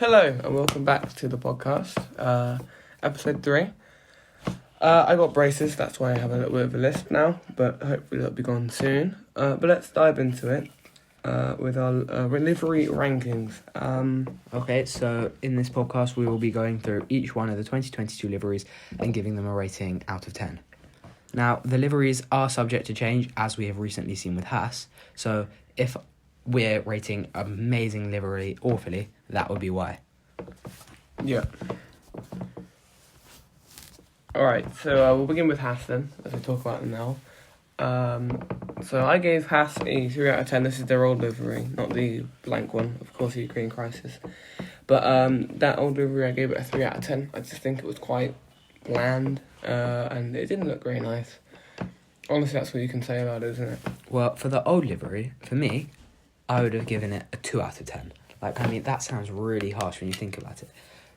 Hello and welcome back to the podcast, episode 3. I got braces, that's why I have a little bit of a lisp now, but hopefully that'll be gone soon. But let's dive into it with our livery rankings. Okay, so in this podcast we will be going through each one of the 2022 liveries and giving them a rating out of 10. Now, the liveries are subject to change, as we have recently seen with Haas, so if we're rating amazing livery awfully, that would be why. Yeah. Alright, so we'll begin with Haas then, as we talk about them now. So I gave Haas a 3 out of 10. This is their old livery, not the blank one, of course, the Ukraine crisis. But that old livery, I gave it a 3 out of 10. I just think it was quite bland, and it didn't look very nice. Honestly, that's what you can say about it, isn't it? Well, for the old livery, for me, I would have given it a 2 out of 10. That sounds really harsh when you think about it.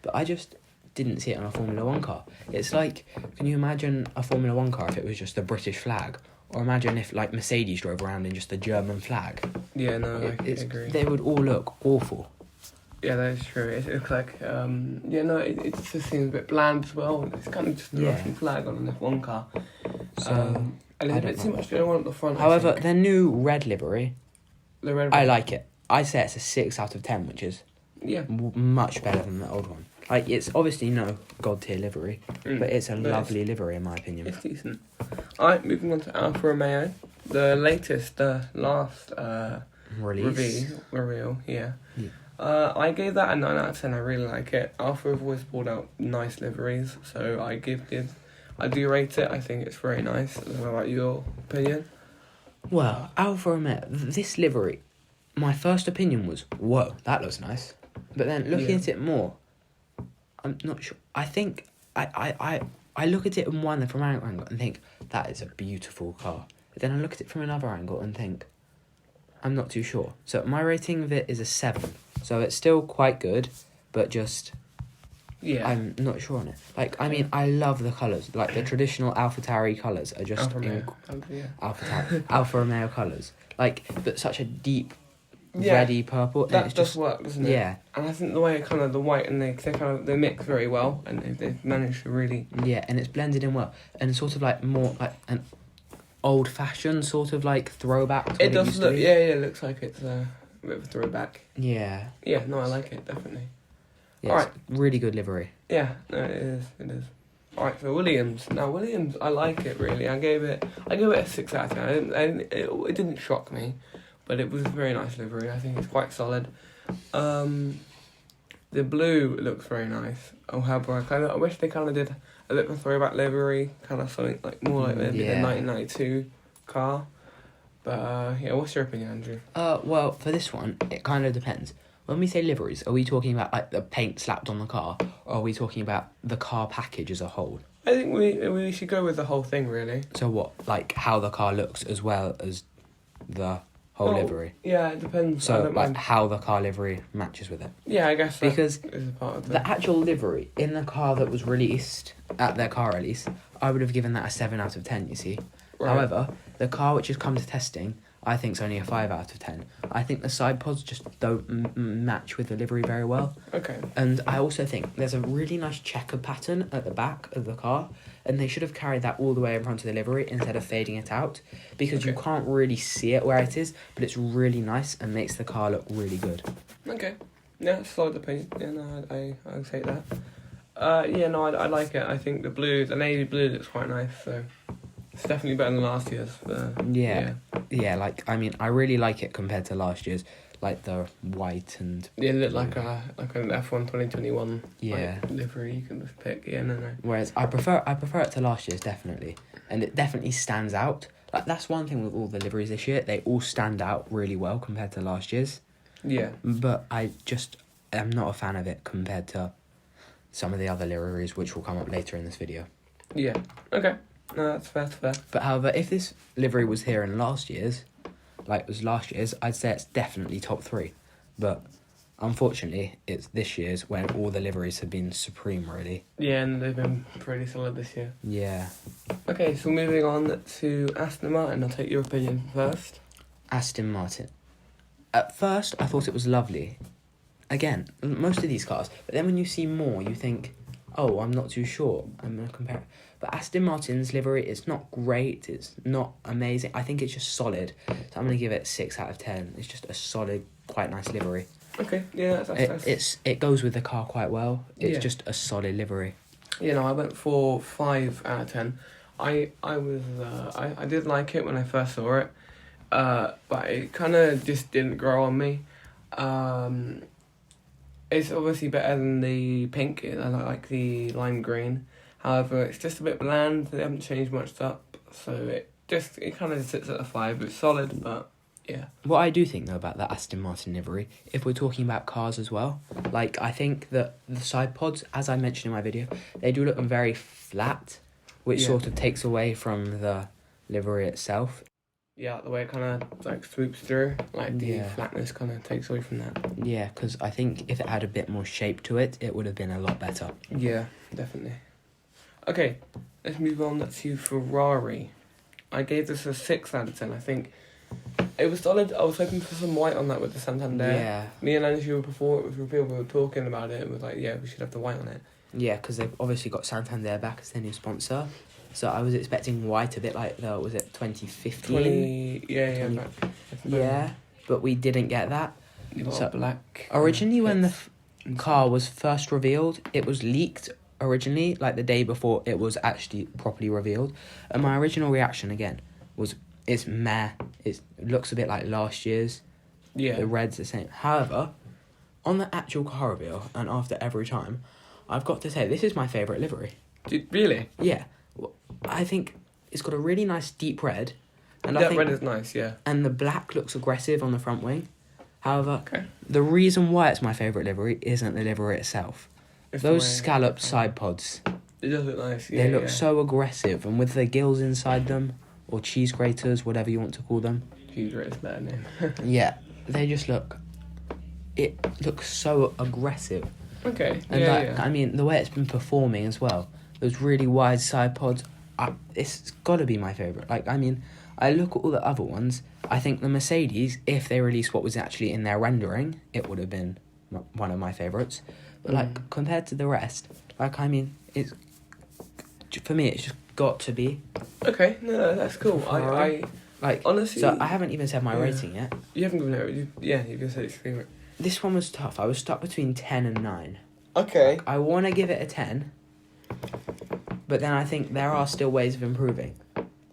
But I just didn't see it on a Formula 1 car. It's like, can you imagine a Formula 1 car if it was just the British flag? Or imagine if, Mercedes drove around in just the German flag. Yeah, no, I agree. They would all look awful. Yeah, that is true. It looks like, it just seems a bit bland as well. It's kind of just a Russian flag on an F1 car. So, and it's a bit too much going on at the front. However, their new red livery, I like it. I'd say it's a 6 out of 10, which is much better than the old one. It's obviously no god-tier livery, but it's a lovely livery in my opinion. It's decent. Alright, moving on to Alfa Romeo. The last reveal, yeah. I gave that a 9 out of 10. I really like it. Alfa have always pulled out nice liveries, so I do rate it. I think it's very nice. What about your opinion? Well, Alfa Romeo, this livery, my first opinion was, whoa, that looks nice. But then looking at it more, I'm not sure. I think I look at it from one angle and think, that is a beautiful car. But then I look at it from another angle and think, I'm not too sure. So my rating of it is a 7. So it's still quite good, but just... Yeah. I'm not sure on it. I love the colours. The traditional AlphaTauri colours are just... Alfa Romeo colours. But such a deep... reddy purple. That does work, doesn't it? Yeah. And I think the way the white and they mix very well, and they've managed to really... Yeah, and it's blended in well. And sort of more an old-fashioned sort of throwback to it does look, it looks like it's a bit of a throwback. Yeah. Yeah, no, I like it, definitely. Yeah, Alright. Really good livery. Yeah, no, it is. Alright, so Williams. Now, Williams, I like it, really. I gave it a 6 out of 10. It didn't shock me. But it was a very nice livery. I think it's quite solid. The blue looks very nice. However, I wish they kind of did a bit of a throwback livery, kind of something more like maybe the 1992 car. But what's your opinion, Andrew? Well, for this one, it kind of depends. When we say liveries, are we talking about the paint slapped on the car, or are we talking about the car package as a whole? I think we should go with the whole thing, really. So what? How the car looks as well as the whole livery? Yeah, it depends. So, how the car livery matches with it. Yeah, I guess that because is a part of it. The actual livery in the car that was released at their car release, I would have given that a 7 out of 10, you see. Right. However, the car which has come to testing, I think is only a 5 out of 10. I think the side pods just don't match with the livery very well. Okay. And I also think there's a really nice checker pattern at the back of the car, and they should have carried that all the way in front of the livery instead of fading it out, because you can't really see it where it is, but it's really nice and makes the car look really good. Okay. Yeah, solid opinion. Yeah, no, I would take that. I like it. I think the navy blue looks quite nice, so it's definitely better than last year's. I really like it compared to last year's, the white and... Yeah, it looked like an F1 2021 livery you can just pick. Yeah, no. Whereas I prefer it to last year's, definitely. And it definitely stands out. That's one thing with all the liveries this year. They all stand out really well compared to last year's. Yeah. But I just am not a fan of it compared to some of the other liveries, which will come up later in this video. Yeah. Okay. No, that's fair. But however, if this livery was here in last year's, I'd say it's definitely top 3. But unfortunately, it's this year's when all the liveries have been supreme, really. Yeah, and they've been pretty solid this year. Yeah. Okay, so moving on to Aston Martin. I'll take your opinion first. Aston Martin. At first, I thought it was lovely. again, most of these cars. But then when you see more, you think, oh, I'm not too sure. I'm going to compare it. But Aston Martin's livery is not great. It's not amazing. I think it's just solid. So I'm going to give it 6 out of 10. It's just a solid, quite nice livery. Okay, yeah, It goes with the car quite well. It's Yeah. just a solid livery. I went for 5 out of 10. I did like it when I first saw it, but it kind of just didn't grow on me. It's obviously better than the pink. I like the lime green. However, it's just a bit bland. They haven't changed much up, so it kind of sits at a 5. It's solid, but yeah. What I do think, though, about that Aston Martin livery, if we're talking about cars as well, like, I think that the side pods, as I mentioned in my video, they do look very flat, which sort of takes away from the livery itself. Yeah, the way it kind of, like, swoops through, like, the flatness kind of takes away from that. Yeah, because I think if it had a bit more shape to it, it would have been a lot better. Yeah, definitely. Okay, let's move on to Ferrari. I gave this a 6 out of 10, I think. It was solid. I was hoping for some white on that with the Santander. Yeah. Me and Andrew, before it was revealed, we were talking about it. It was like, yeah, we should have the white on it. Yeah, because they've obviously got Santander back as their new sponsor. So I was expecting white, a bit like the, was it 2015? Yeah, but we didn't get that. You got So black. Originally, when the car was first revealed, it was leaked originally, like the day before it was actually properly revealed. And my original reaction, again, was, it's meh. It looks a bit like last year's. Yeah. The red's the same. However, on the actual car reveal, and after every time, I've got to say, this is my favourite livery. Really? Yeah. I think it's got a really nice deep red. And That red is nice, yeah. And the black looks aggressive on the front wing. However, Okay. the reason why it's my favourite livery isn't the livery itself. It's Those scalloped side pods. It does look nice, yeah. They look so aggressive, and with the gills inside them, or cheese graters, whatever you want to call them. Cheese grater's better name. Yeah, they just look... It looks so aggressive. Okay, And I mean, the way it's been performing as well, those really wide side pods, it's got to be my favourite. Like, I mean, I look at all the other ones, I think the Mercedes, if they released what was actually in their rendering, it would have been one of my favourites. But, like, compared to the rest, like, I mean, it's... For me, it's just got to be... Okay, no, that's cool. I like, honestly... So, I haven't even said my rating yet. You haven't given it... you've just said it's your favourite. This one was tough. I was stuck between 10 and 9. Okay. I want to give it a 10, but then I think there are still ways of improving.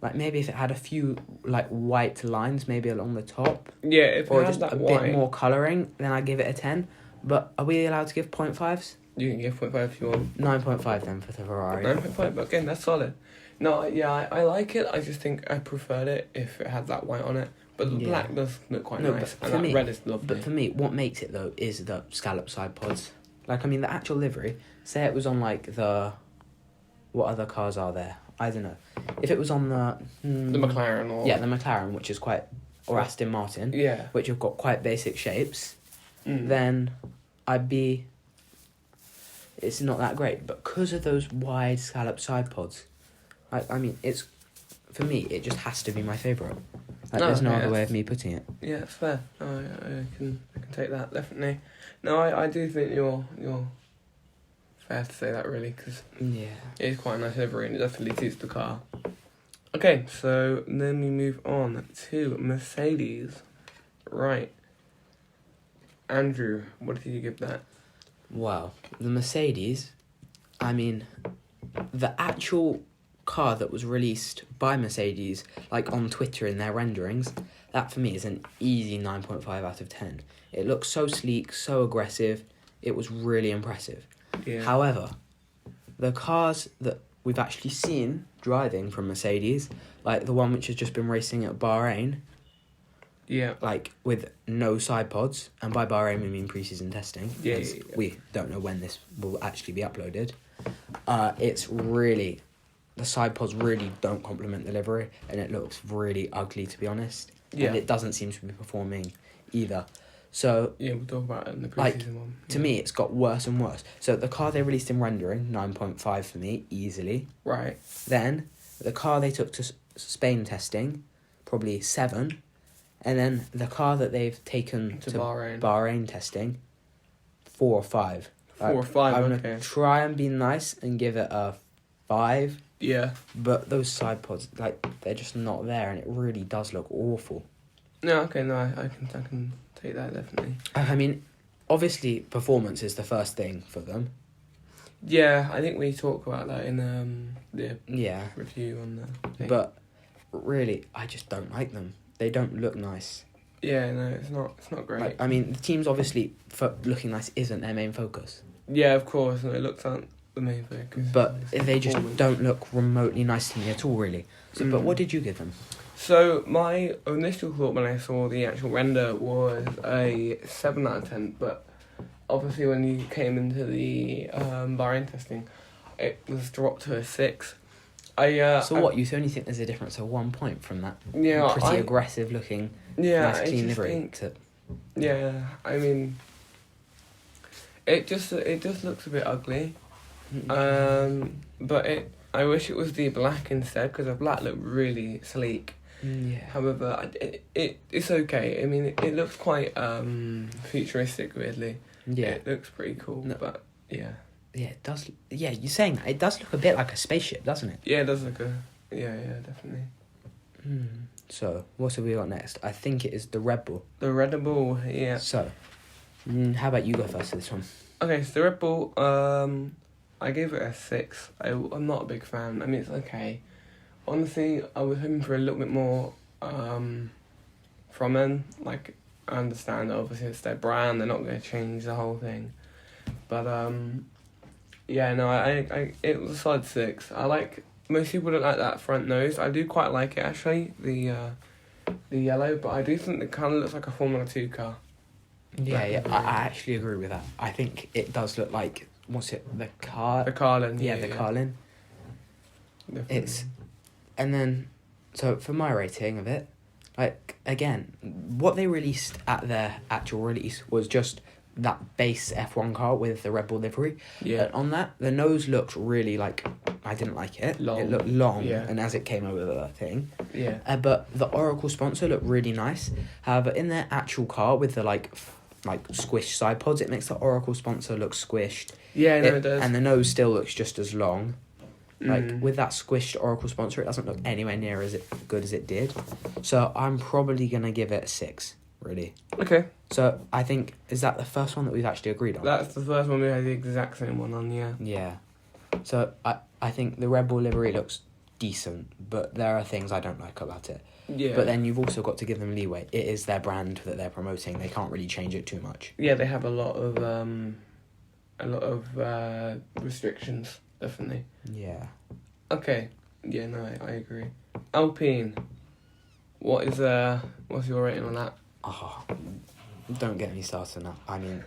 Like, maybe if it had a few, like, white lines, maybe along the top. Yeah, if or it has just that a white, bit more colouring, then I'd give it a 10. But are we allowed to give 0.5s? you can give 0.5 if you want. 9.5 then for the Ferrari. 9.5, but again, that's solid. No, yeah, I like it. I just think I preferred it if it had that white on it. But the black does look quite nice. But And that red is lovely. But for me, what makes it, though, is the scallop side pods. Like, I mean, the actual livery, say it was on, like, the... What other cars are there? I don't know. If it was on the... the McLaren or... Yeah, the McLaren, which is quite... Or Aston Martin. Yeah. Which have got quite basic shapes. Then I'd be... It's not that great. But because of those wide scallop side pods, I mean, it's... For me, it just has to be my favourite. Like, there's no other way of me putting it. Yeah, it's fair. I can take that, definitely. No, I do think you're fair to say that, really, because Yeah. it is quite a nice livery and it definitely suits the car. Okay, so then we move on to Mercedes. Right. Andrew, what did you give that? Wow. The Mercedes, I mean, the actual car that was released by Mercedes, like on Twitter in their renderings, that for me is an easy 9.5 out of 10. It looks so sleek, so aggressive. It was really impressive. Yeah. However, the cars that we've actually seen driving from Mercedes, like the one which has just been racing at Bahrain, Yeah. like with no side pods, and by Bahrain we mean pre-season testing. Yeah. We don't know when this will actually be uploaded. It's really... The side pods really don't complement the livery, and it looks really ugly, to be honest. Yeah. And it doesn't seem to be performing either. So, Yeah, we'll talk about it in the preseason one. to me, it's got worse and worse. So, the car they released in rendering, 9.5 for me, easily. Right. Then, the car they took to Spain testing, probably 7. And then, the car that they've taken To Bahrain. Bahrain testing, 4 or 5. 4 or 5, I'm okay. gonna try and be nice and give it a 5. Yeah. But those side pods, like, they're just not there, and it really does look awful. No, okay, no, I can take that, definitely. I mean, obviously, performance is the first thing for them. Yeah, I think we talk about that in the Yeah. review on the thing. But really, I just don't like them. They don't look nice. Yeah, no, it's not great. Like, I mean, the team's obviously looking nice isn't their main focus. Yeah, of course, no, it looks like the main focus. But they just performance. don't look remotely nice to me at all, really. So, But what did you give them? So my initial thought when I saw the actual render was a 7 out of 10, but obviously when you came into the Bahrain testing, it was dropped to a 6. So what, you only think there's a difference of 1 point from that pretty aggressive looking, nice clean livery? Yeah, I mean, it just looks a bit ugly. But I wish it was the black instead, because the black looked really sleek. Yeah. However, it's okay. I mean, it looks quite futuristic, weirdly. Yeah. It looks pretty cool, but yeah. Yeah, it does. Yeah, you're saying that. It does look a bit like a spaceship, doesn't it? Yeah, it does look yeah, definitely. So, what have we got next? I think it is the Red Bull. The Red Bull, yeah. So, how about you go first for this one? Okay, so the Red Bull, I gave it a 6. I'm not a big fan. I mean, it's okay. Honestly, I was hoping for a little bit more from them. Like, I understand that obviously it's their brand, they're not going to change the whole thing. But, yeah, no, I it was a solid 6. Most people don't like that front nose. I do quite like it, actually, the yellow, but I do think it kind of looks like a Formula 2 car. Yeah, I actually agree with that. I think it does look like, what's it, the Carlin. Yeah, the Carlin. Definitely. And then, so for my rating of it, like, again, what they released at their actual release was just that base F1 car with the Red Bull livery. Yeah. And on that, the nose looked really, like, I didn't like it. Long. It looked long, Yeah. and as it came over the thing. Yeah. But the Oracle sponsor looked really nice. However, in their actual car with the, like squished side pods, it makes the Oracle sponsor look squished. Yeah, no, it does. And the nose still looks just as long. Like, Mm. with that squished Oracle sponsor, it doesn't look anywhere near as good as it did. So I'm probably going to give it a 6, really. Okay. So I think, is that the first one that we've actually agreed on? That's the first one we had the exact same one on, yeah. Yeah. So I think the Red Bull livery looks decent, but there are things I don't like about it. Yeah. But then you've also got to give them leeway. It is their brand that they're promoting. They can't really change it too much. Yeah, they have a lot of restrictions, definitely. Yeah. Okay. Yeah, no, I agree. Alpine. What's your rating on that? Oh, don't get me started now. I mean,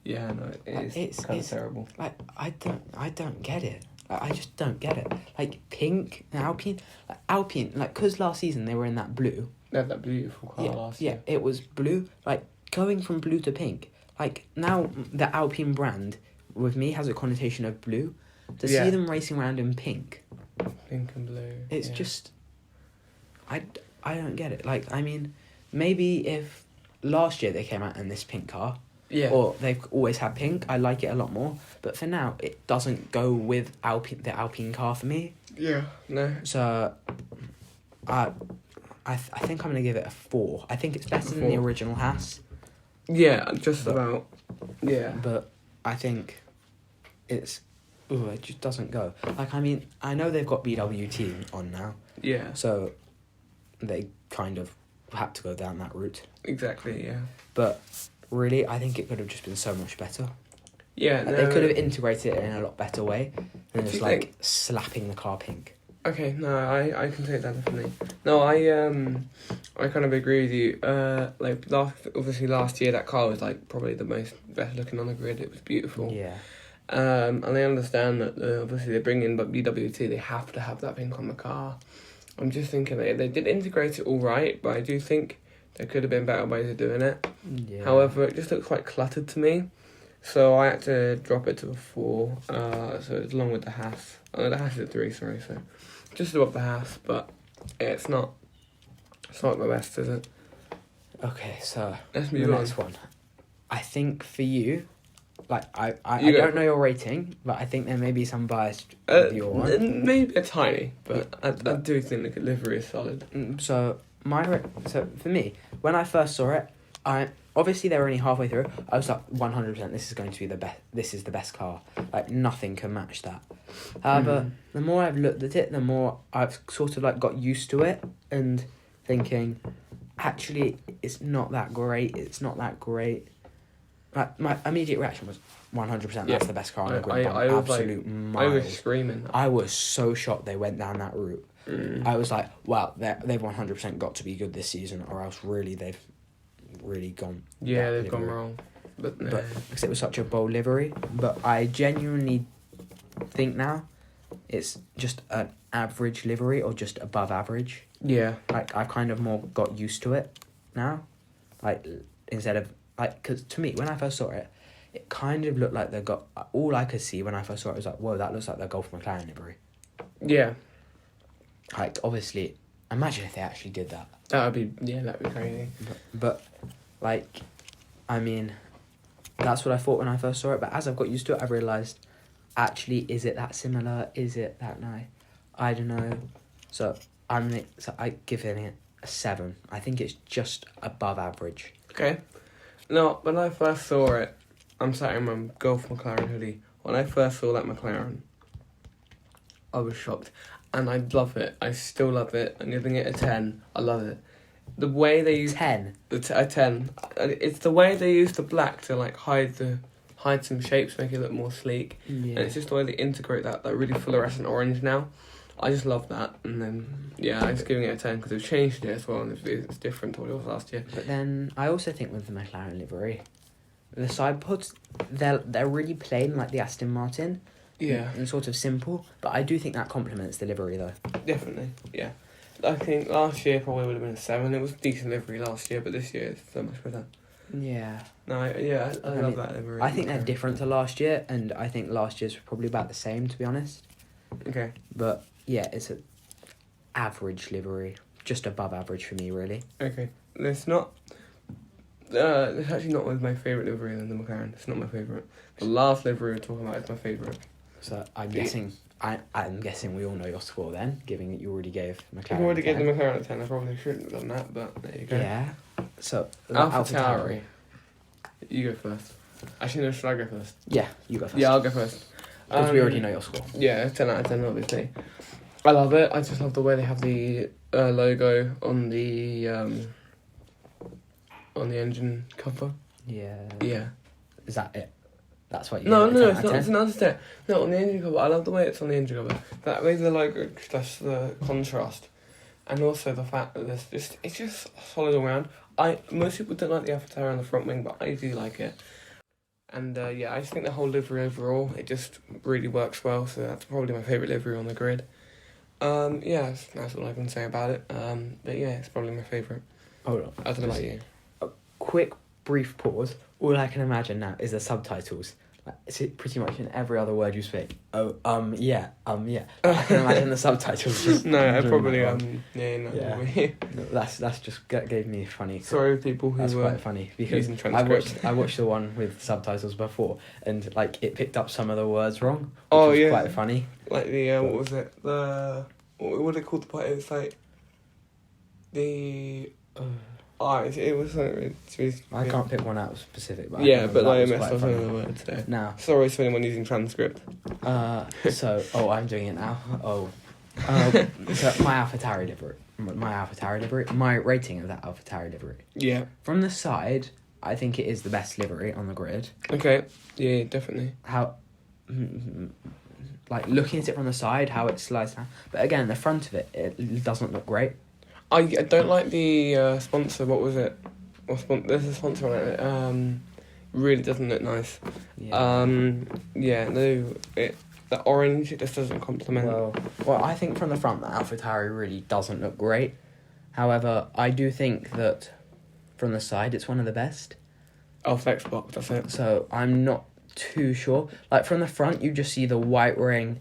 Yeah, no, it's kind of terrible. Like, I don't get it. Like, I just don't get it. Like, pink and Alpine, like, because last season they were in that blue. They had that beautiful car last year. Yeah, it was blue. Like, going from blue to pink. Like, now the Alpine brand, with me, has a connotation of blue. To see them racing around in pink. Pink and blue. It's just... I don't get it. Like, I mean, maybe if last year they came out in this pink car... Yeah. Or they've always had pink, I like it a lot more. But for now, it doesn't go with the Alpine car for me. Yeah. No. So, I think I'm going to give it a 4. I think it's better than the original Haas. Yeah, just about. Yeah. But I think it just doesn't go. Like, I mean, I know they've got BWT on now. Yeah. So, they kind of had to go down that route. Exactly, yeah. But... really, I think it could have just been so much better. Yeah, Like, they could have integrated it in a lot better way than just think? slapping the car pink. Okay, no, I can take that definitely. No, I kind of agree with you. Like last year that car was like probably the best looking on the grid. It was beautiful. Yeah. And I understand that obviously they bring in BWT. They have to have that pink on the car. I'm just thinking that they did integrate it all right, but I do think there could have been better ways of doing it. Yeah. However, it just looks quite cluttered to me. So I had to drop it to a 4. So it's along with the Haas. Oh, the Haas is a 3, sorry. So just above the Haas, but yeah, it's not the best, is it? Okay, so Let's the move on. next one. I think for you, like, I You go. don't know your rating, but I think there may be some bias with your one. Maybe a tiny, but I do think the livery is solid. So for me, when I first saw it, obviously they were only halfway through. I was like 100%. This is going to be the best. This is the best car. Like nothing can match that. However, the more I've looked at it, the more I've sort of like got used to it and thinking, actually, it's not that great. It's not that great. Like my immediate reaction was 100%. That's the best car on the grid. I was absolute like, miles. I was screaming. I was so shocked they went down that route. I was like, wow, they've 100% got to be good this season, or else really they've really gone. Yeah, they've gone wrong. But because it was such a bold livery. But I genuinely think now it's just an average livery or just above average. Yeah. Like, I've kind of more got used to it now. Like, instead of, like, because to me, when I first saw it, it kind of looked like they got, all I could see when I first saw it was like, whoa, that looks like the Golf McLaren livery. Yeah. Like, obviously, imagine if they actually did that. That'd be crazy. But like, I mean, that's what I thought when I first saw it. But as I've got used to it, I've realised, actually, is it that similar? Is it that nice? I don't know. So I give it a 7. I think it's just above average. Okay. No, when I first saw it, I'm sat in my Golf McLaren hoodie. When I first saw that McLaren, I was shocked. And I love it. I still love it. I'm giving it a 10. I love it. The way they use 10. A 10. It's the way they use the black to like hide some shapes, make it look more sleek. Yeah. And it's just the way they integrate that really fluorescent orange now. I just love that. And then I'm just giving it a 10 because they've changed it as well, and it's different to what it was last year. But then I also think with the McLaren livery, the side pods, they're really plain like the Aston Martin. Yeah. And sort of simple, but I do think that complements the livery though. Definitely, yeah. I think last year probably would have been a 7. It was a decent livery last year, but this year it's so much better. Yeah. No, I love that livery. I think they're different to last year, and I think last year's probably about the same, to be honest. Okay. But yeah, it's an average livery, just above average for me, really. Okay. It's not. It's actually not my favourite livery than the McLaren. It's not my favourite. The last livery we're talking about is my favourite. So I'm guessing we all know your score then, given that you already gave McLaren. I've already gave the McLaren a 10. I probably shouldn't have done that, but there you go. Yeah. So AlphaTauri. You go first. Actually, no, should I go first? Yeah, you go first. Yeah, I'll go first. Because we already know your score. Yeah, 10 out of 10, obviously. I love it. I just love the way they have the logo on the engine cover. Yeah. Yeah. Is that it? That's what you. No, gave it, it's not. It's another step. No, on the engine cover. I love the way it's on the engine cover. That way the logo, that's the contrast, and also the fact that it's just solid all round. Most people don't like the AlphaTauri on the front wing, but I do like it. And I just think the whole livery overall, it just really works well. So that's probably my favourite livery on the grid. That's all I can say about it. But yeah, it's probably my favourite. Hold on. I don't know about you. A quick, brief pause. All I can imagine now is the subtitles. Like, it's pretty much in every other word you speak. I can imagine the subtitles. Just No, I probably No, that's just gave me funny. Sorry, people who that's were quite funny because using transcript. I watched the one with subtitles before, and like it picked up some of the words wrong. Which Oh, was yeah. quite funny. Like the what was it? What are they called? The part it's like the. It was something. I can't pick one out specific, but Yeah, I but I was messed quite up funny. some of the words there. Now, Sorry to anyone using transcript. I'm doing it now. So my AlphaTauri livery, my rating of that AlphaTauri livery. Yeah. From the side, I think it is the best livery on the grid. Okay. Yeah, definitely. How, like looking at it from the side, how it slides down. But again, the front of it doesn't look great. I don't like the sponsor. What was it? There's a sponsor on it. Really doesn't look nice. Yeah. The orange, it just doesn't complement. Well, I think from the front, the AlphaTauri really doesn't look great. However, I do think that from the side, it's one of the best. Oh, flex box, that's it. So I'm not too sure. Like from the front, you just see the white ring.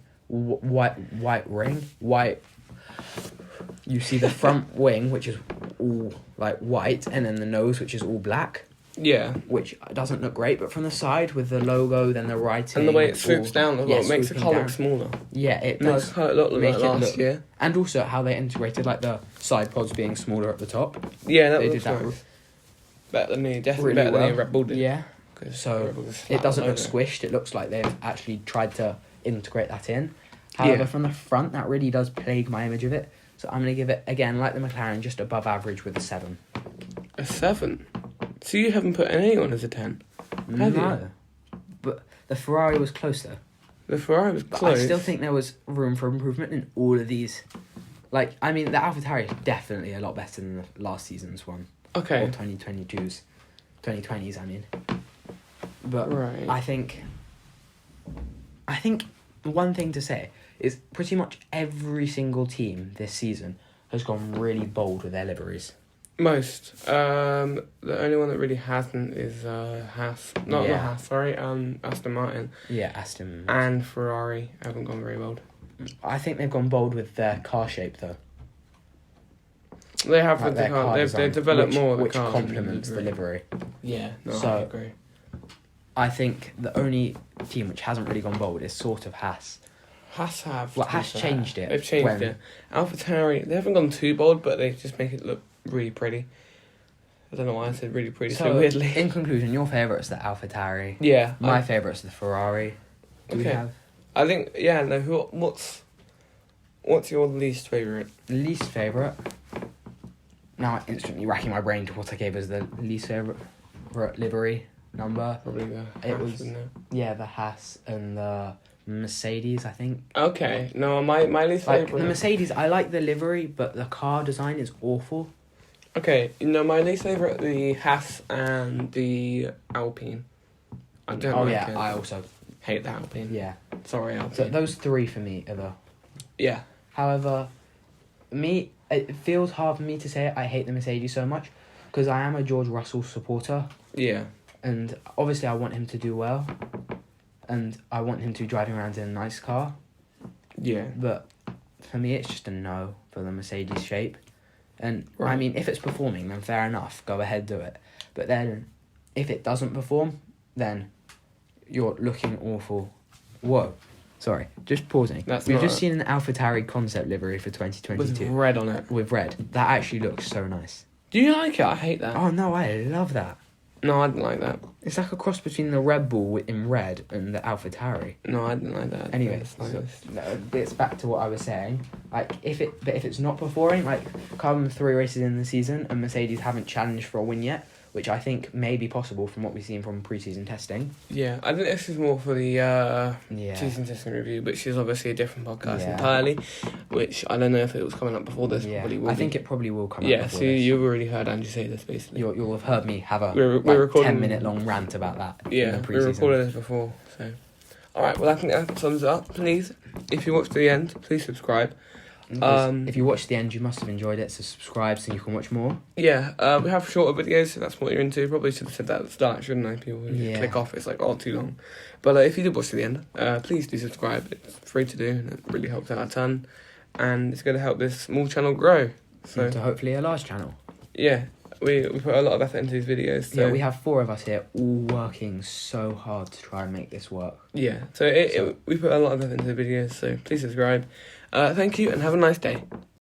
You see the front wing, which is all like white, and then the nose, which is all black. Yeah. which doesn't look great, but from the side with the logo, then the writing... And the way it swoops down as well, it makes the car down. look smaller. Yeah, it Makes does. the car look make like it last look- year. And also how they integrated, like, the side pods being smaller at the top. Yeah, that They looks did that nice. Better than definitely really better well. than Red Bull did. Yeah. 'Cause So, Red Bull was It flat doesn't all look over. squished. It looks like they've actually tried to integrate that in. However, Yeah. from the front, that really does plague my image of it. So I'm going to give it, again, like the McLaren, just above average with a 7. A 7? So you haven't put anyone as a 10? Have No. you? But the Ferrari was closer. The Ferrari was But close. I still think there was room for improvement in all of these. Like, I mean, the AlphaTauri is definitely a lot better than the last season's one. Okay. Or 2022's. 2020's, I mean. But Right. I think one thing to say is pretty much every single team this season has gone really bold with their liveries. Most. The only one that really hasn't is Haas. Not Yeah. Haas, sorry. Aston Martin Yeah, Aston. and Ferrari haven't gone very bold. I think they've gone bold with their car shape, though. They have Like with the their car. car They've design, developed which, more of the which car. complements the livery. Yeah, no, So- I agree. I think the only team which hasn't really gone bold is sort of Haas. Haas have. Well, to be Haas fair. changed it They've changed when- it. AlphaTauri, they haven't gone too bold, but they just make it look really pretty. I don't know why I said really pretty so weirdly. in conclusion, your favourite's the AlphaTauri. Yeah. My favourite's the Ferrari. Do we Okay. have I think, yeah, no, what's your least favourite? least favourite? Now I'm instantly racking my brain to what I gave as the least favourite livery number. Probably the It Haas, was- isn't it? Yeah, the Haas and the Mercedes, I think. Okay, no, my least Like, favourite. the Mercedes, I like the livery, but the car design is awful. Okay, no, my least favourite, the Haas and the Alpine. I don't Oh, like yeah, it. I also... hate the Alpine. Yeah. Sorry, So Alpine. those three for me are the... Yeah. However, it feels hard for me to say I hate the Mercedes so much, because I am a George Russell supporter, Yeah. and obviously I want him to do well, and I want him to be driving around in a nice car, Yeah. but for me it's just a no for the Mercedes shape. And I Right. mean, if it's performing, then fair enough, go ahead, do it. But then, if it doesn't perform, then you're looking awful. Whoa. Sorry, just pausing. That's We've not just a- seen an AlphaTauri concept livery for With 2022 red on it. with red. That actually looks so nice. Do you like it? I hate that. Oh no, I love that. No, I didn't like that. It's like a cross between the Red Bull in red and the AlphaTauri. No, I didn't like that. Anyway, It's like this. it's back to what I was saying. Like, if it's not performing, like, come 3 races in the season and Mercedes haven't challenged for a win yet, which I think may be possible from what we've seen from pre-season testing. Yeah, I think this is more for the Yeah. season testing review, which is obviously a different podcast Yeah. entirely, which I don't know if it was coming up before this. Yeah, Probably will I be. think it probably will come. Yeah, up before so this. you've already heard Andrew say this, basically. You'll have heard me have a We're like, recording- 10-minute long rant about that. in Yeah, the we pre-season. recorded this before, so... Alright, well I think that sums it up. Please, if you watch to the end, please subscribe. Because if you watched the end, you must have enjoyed it. So subscribe so you can watch more. Yeah, we have shorter videos, so that's what you're into. Probably should have said that at the start, shouldn't I? People would Yeah. click off, it's like, oh, too long. But if you did watch to the end, please do subscribe. It's free to do, and it really helps out a ton. And it's going to help this small channel grow. So, To hopefully a large channel. yeah, we put a lot of effort into these videos. So, Yeah, we have 4 of us here, all working so hard to try and make this work. Yeah, so we put a lot of effort into the videos, so please subscribe. Thank you, and have a nice day.